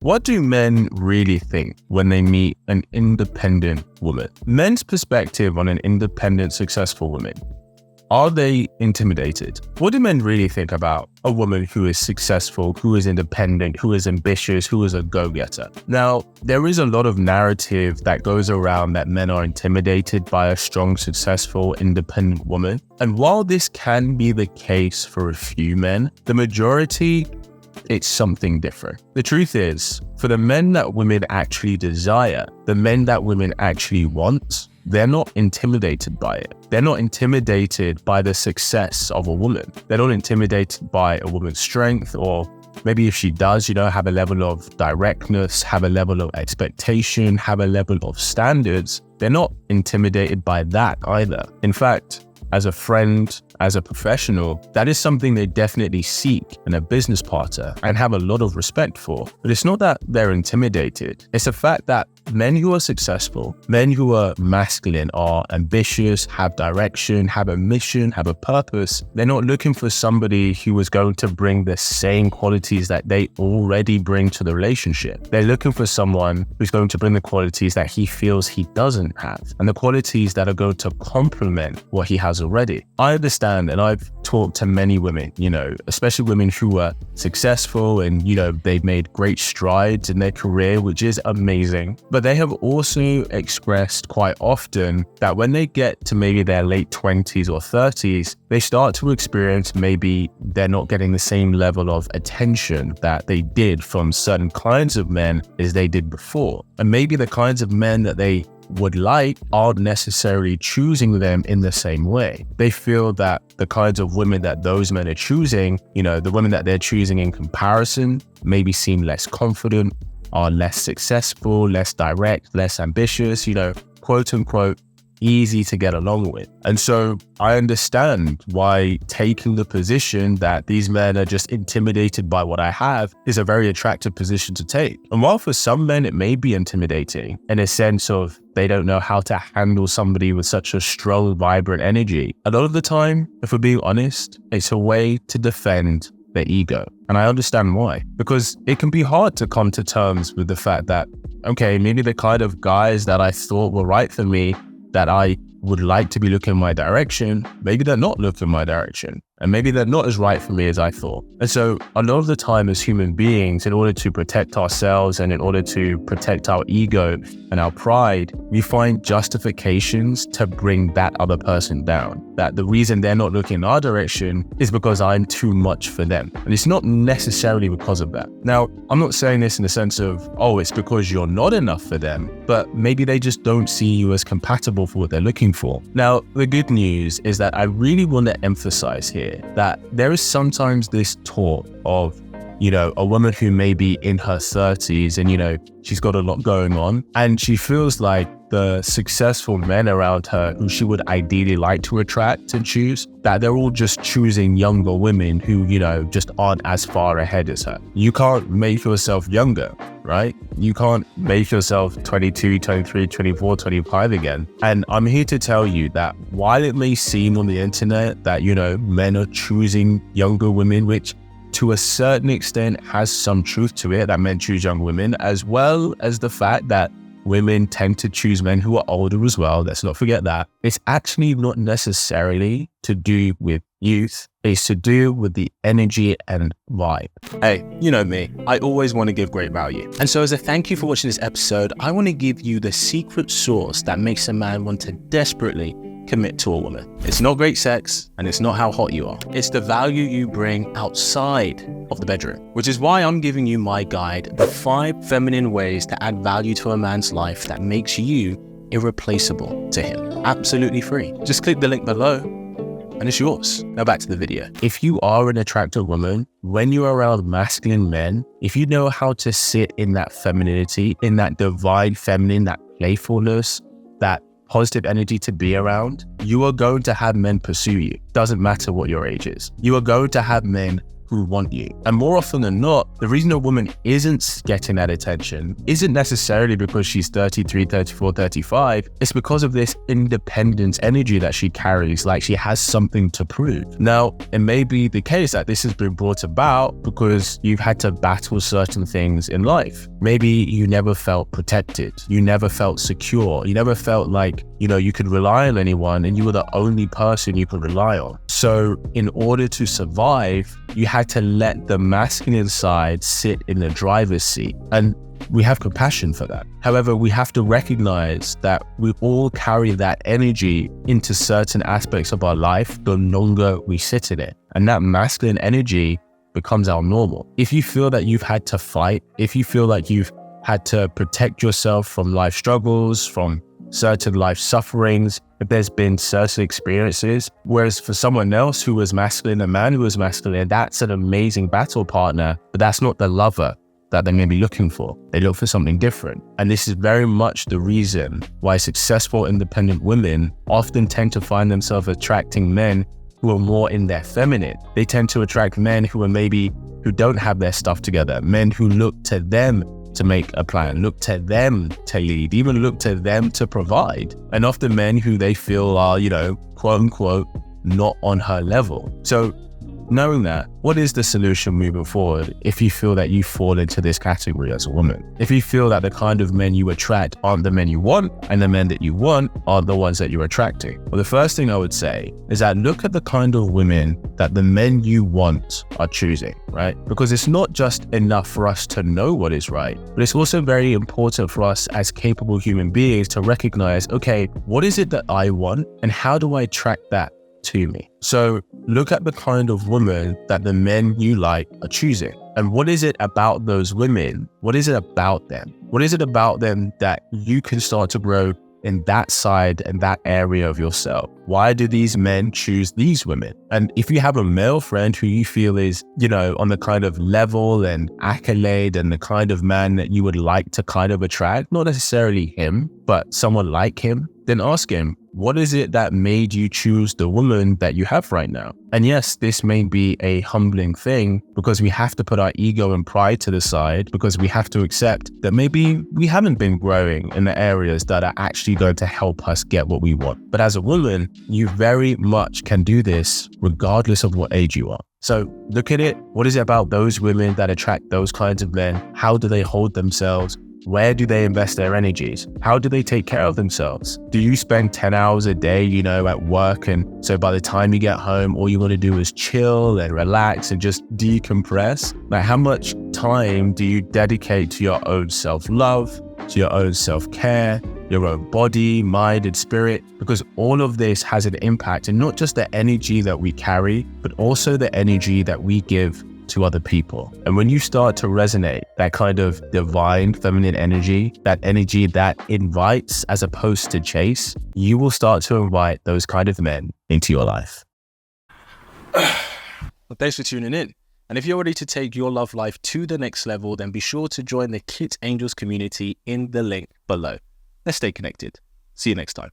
What do men really think when they meet an independent woman? Men's perspective on an independent, successful woman. Are they intimidated? What do men really think about a woman who is successful, who is independent, who is ambitious, who is a go-getter? Now, there is a lot of narrative that goes around that men are intimidated by a strong, successful, independent woman. And while this can be the case for a few men, the majority, it's something different. The truth is, for the men that women actually desire, the men that women actually want, they're not intimidated by it. They're not intimidated by the success of a woman. They're not intimidated by a woman's strength, or maybe if she does, have a level of directness, have a level of expectation, have a level of standards. They're not intimidated by that either. In fact, as a friend, as a professional, that is something they definitely seek in a business partner and have a lot of respect for. But it's not that they're intimidated. It's the fact that men who are successful, men who are masculine, are ambitious, have direction, have a mission, have a purpose. They're not looking for somebody who is going to bring the same qualities that they already bring to the relationship. They're looking for someone who's going to bring the qualities that he feels he doesn't have, and the qualities that are going to complement what he has already. I understand, and I've talked to many women, especially women who are successful and, they've made great strides in their career, which is amazing. But they have also expressed quite often that when they get to maybe their late 20s or 30s, they start to experience maybe they're not getting the same level of attention that they did from certain kinds of men as they did before. And maybe the kinds of men that they would like aren't necessarily choosing them in the same way. They feel that the kinds of women that those men are choosing, the women that they're choosing in comparison, maybe seem less confident, are less successful, less direct, less ambitious, quote unquote, easy to get along with. And so I understand why taking the position that these men are just intimidated by what I have is a very attractive position to take. And while for some men it may be intimidating in a sense of they don't know how to handle somebody with such a strong, vibrant energy, a lot of the time, if we're being honest, it's a way to defend their ego. And I understand why, because it can be hard to come to terms with the fact that, okay, maybe the kind of guys that I thought were right for me, that I would like to be looking my direction, maybe they're not looking my direction. And maybe they're not as right for me as I thought. And so a lot of the time as human beings, in order to protect ourselves and in order to protect our ego and our pride, we find justifications to bring that other person down. That the reason they're not looking in our direction is because I'm too much for them. And it's not necessarily because of that. Now, I'm not saying this in the sense of, it's because you're not enough for them, but maybe they just don't see you as compatible for what they're looking for. Now, the good news is that I really want to emphasize here that there is sometimes this talk of, a woman who may be in her 30s and, she's got a lot going on and she feels like the successful men around her who she would ideally like to attract and choose, that they're all just choosing younger women who, just aren't as far ahead as her. You can't make yourself younger, right? You can't make yourself 22, 23, 24, 25 again. And I'm here to tell you that while it may seem on the internet that, men are choosing younger women, which to a certain extent has some truth to it, that men choose young women, as well as the fact that women tend to choose men who are older as well. Let's not forget that. It's actually not necessarily to do with youth. It's to do with the energy and vibe. Hey, you know me, I always want to give great value. And so as a thank you for watching this episode, I want to give you the secret sauce that makes a man want to desperately commit to a woman. It's not great sex and it's not how hot you are. It's the value you bring outside of the bedroom, which is why I'm giving you my guide, the 5 feminine ways to add value to a man's life that makes you irreplaceable to him. Absolutely free. Just click the link below and it's yours. Now back to the video. If you are an attractive woman, when you're around masculine men, if you know how to sit in that femininity, in that divine feminine, that playfulness, that positive energy to be around, you are going to have men pursue you. Doesn't matter what your age is. You are going to have men who want you. And more often than not, the reason a woman isn't getting that attention isn't necessarily because she's 33, 34, 35. It's because of this independence energy that she carries, like she has something to prove. Now, it may be the case that this has been brought about because you've had to battle certain things in life. Maybe you never felt protected. You never felt secure. You never felt like, you could rely on anyone and you were the only person you could rely on. So in order to survive, you had to let the masculine side sit in the driver's seat. And we have compassion for that. However, we have to recognize that we all carry that energy into certain aspects of our life the longer we sit in it. And that masculine energy becomes our normal. If you feel that you've had to fight, if you feel like you've had to protect yourself from life struggles, from certain life sufferings, if there's been certain experiences, whereas for someone else who was masculine, a man who was masculine, that's an amazing battle partner, but that's not the lover that they may be looking for. They look for something different. And this is very much the reason why successful independent women often tend to find themselves attracting men who are more in their feminine. They tend to attract men who don't have their stuff together, men who look to them to make a plan, look to them to lead, even look to them to provide. And often men who they feel are, quote unquote, not on her level. So knowing that, what is the solution moving forward if you feel that you fall into this category as a woman? If you feel that the kind of men you attract aren't the men you want, and the men that you want aren't the ones that you're attracting? Well, the first thing I would say is that look at the kind of women that the men you want are choosing, right? Because it's not just enough for us to know what is right, but it's also very important for us as capable human beings to recognize, okay, what is it that I want and how do I attract that to me? So look at the kind of woman that the men you like are choosing. And what is it about those women? What is it about them? What is it about them that you can start to grow in that side and that area of yourself? Why do these men choose these women? And if you have a male friend who you feel is, on the kind of level and accolade and the kind of man that you would like to kind of attract, not necessarily him, but someone like him, then ask him, what is it that made you choose the woman that you have right now? And yes, this may be a humbling thing because we have to put our ego and pride to the side, because we have to accept that maybe we haven't been growing in the areas that are actually going to help us get what we want. But as a woman, you very much can do this regardless of what age you are. So look at it. What is it about those women that attract those kinds of men? How do they hold themselves? Where do they invest their energies? How do they take care of themselves? Do you spend 10 hours a day, at work? And so by the time you get home, all you want to do is chill and relax and just decompress? Like, how much time do you dedicate to your own self-love, to your own self-care, your own body, mind, and spirit? Because all of this has an impact, and not just the energy that we carry, but also the energy that we give to other people. And when you start to resonate that kind of divine feminine energy, that energy that invites as opposed to chase, you will start to invite those kind of men into your life. Well, thanks for tuning in. And if you're ready to take your love life to the next level, then be sure to join the Kit Angels community in the link below. Let's stay connected. See you next time.